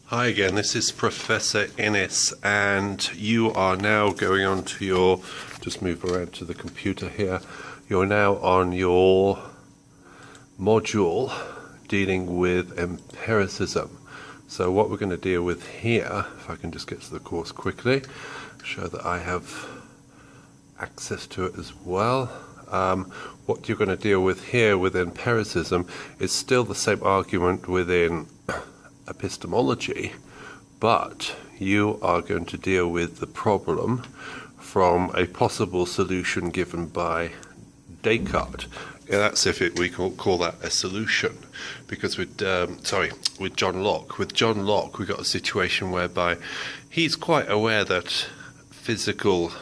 Hi again, this is Professor Innes, and you are now going on to your, just move around to the computer here, you're now on your module dealing with empiricism. So what we're going to deal with here, if I can just get to the course quickly, show that I have access to it as well. What you're going to deal with here with empiricism is still the same argument within epistemology, but you are going to deal with the problem from a possible solution given by Descartes. Yeah, that's if we call that a solution, because with John Locke. With John Locke, we got a situation whereby he's quite aware that physical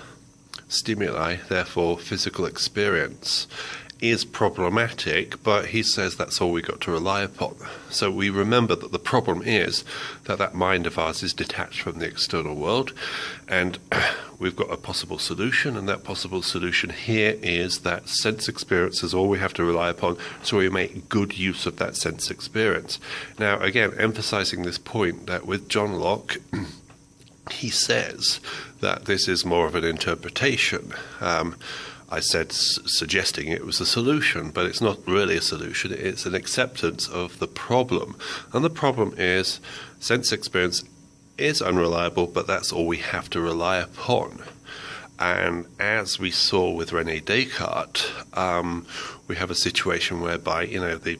stimuli, therefore physical experience, is problematic, but he says that's all we got to rely upon. So we remember that the problem is that mind of ours is detached from the external world, and we've got a possible solution, and that possible solution here is that sense experience is all we have to rely upon, so we make good use of that sense experience. Now, again, emphasizing this point that with John Locke, he says that this is more of an interpretation. I said suggesting it was a solution, but it's not really a solution. It's an acceptance of the problem. And the problem is sense experience is unreliable, but that's all we have to rely upon. And as we saw with René Descartes, we have a situation whereby, the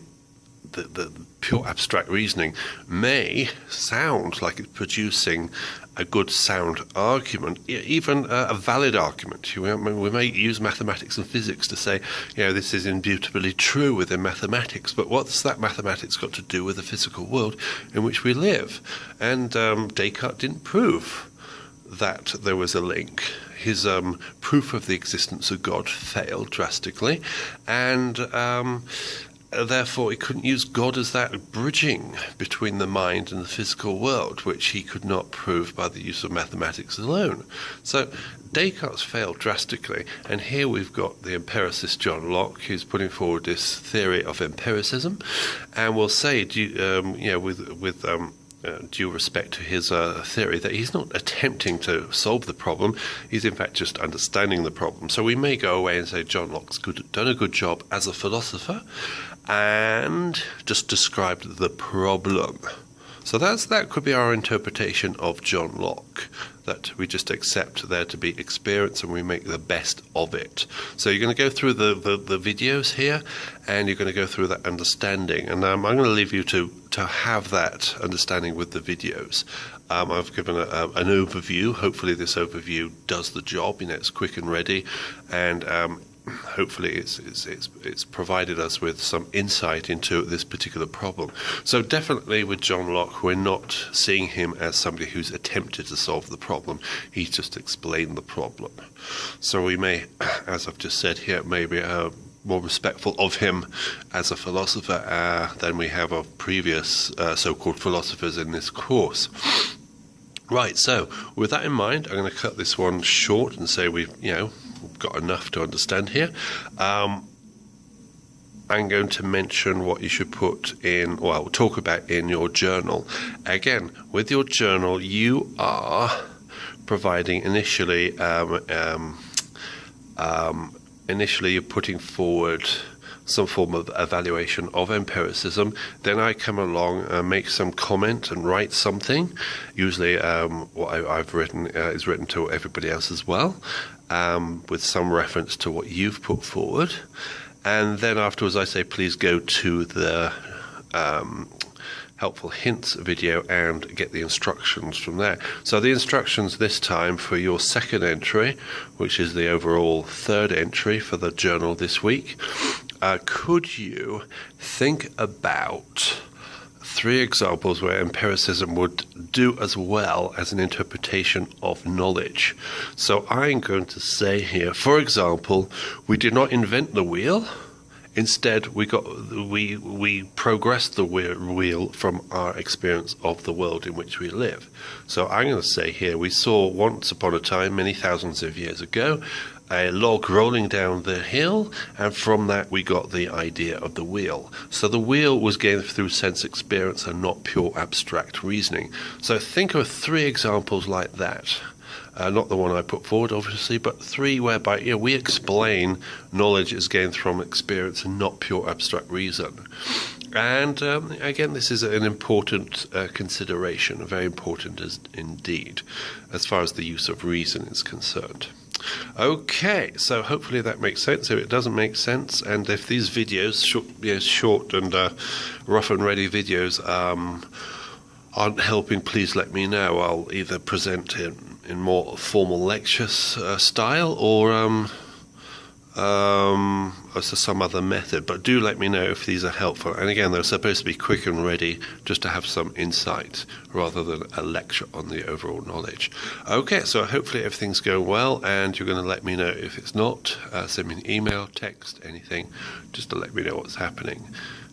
pure abstract reasoning may sound like it's producing a good sound argument, even a valid argument. We may use mathematics and physics to say, this is indubitably true within mathematics, but what's that mathematics got to do with the physical world in which we live? And Descartes didn't prove that there was a link. His proof of the existence of God failed drastically, and therefore, he couldn't use God as that bridging between the mind and the physical world, which he could not prove by the use of mathematics alone. So Descartes failed drastically, and here we've got the empiricist John Locke, who's putting forward this theory of empiricism, and we'll say, with due respect to his theory, that he's not attempting to solve the problem, he's in fact just understanding the problem. So we may go away and say John Locke's done a good job as a philosopher and just described the problem. So that could be our interpretation of John Locke, that we just accept there to be experience and we make the best of it. So you're going to go through the videos here, and you're going to go through that understanding. And I'm going to leave you to have that understanding with the videos. I've given an overview. Hopefully this overview does the job. It's quick and ready, and hopefully it's provided us with some insight into this particular problem. So definitely with John Locke, we're not seeing him as somebody who's attempted to solve the problem. He's just explained the problem. So we may, as I've just said here, maybe more respectful of him as a philosopher than we have of previous so-called philosophers in this course. Right, so with that in mind, I'm going to cut this one short and say we've got enough to understand here. I'm going to mention what you should talk about in your journal. Again, with your journal, you are providing initially you're putting forward some form of evaluation of empiricism. Then I come along and make some comment and write something. Usually what I've written is written to everybody else as well, with some reference to what you've put forward. And then afterwards I say, please go to the helpful hints video and get the instructions from there. So the instructions this time for your second entry, which is the overall third entry for the journal this week, could you think about 3 examples where empiricism would do as well as an interpretation of knowledge? So I'm going to say here, for example, we did not invent the wheel. Instead, we progressed the wheel from our experience of the world in which we live. So I'm going to say here, we saw once upon a time, many thousands of years ago, a log rolling down the hill, and from that we got the idea of the wheel. So the wheel was gained through sense experience and not pure abstract reasoning. So think of 3 examples like that. Not the one I put forward, obviously, but 3 whereby we explain knowledge is gained from experience and not pure abstract reason. And again, this is an important consideration, very important indeed, as far as the use of reason is concerned. Okay, so hopefully that makes sense. If it doesn't make sense, and if these videos, short and rough and ready videos, aren't helping, please let me know. I'll either present in more formal lecture style or some other method, but do let me know if these are helpful. And again, they're supposed to be quick and ready, just to have some insight rather than a lecture on the overall knowledge. Okay, so hopefully everything's going well, and you're going to let me know if it's not. Send me an email, text, anything, just to let me know what's happening.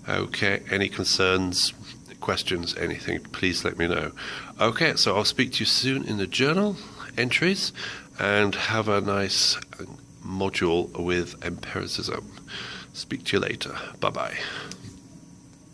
Okay, any concerns, questions, anything, please let me know. Okay, so I'll speak to you soon in the journal entries, and have a nice module with empiricism. Speak to you later. Bye-bye.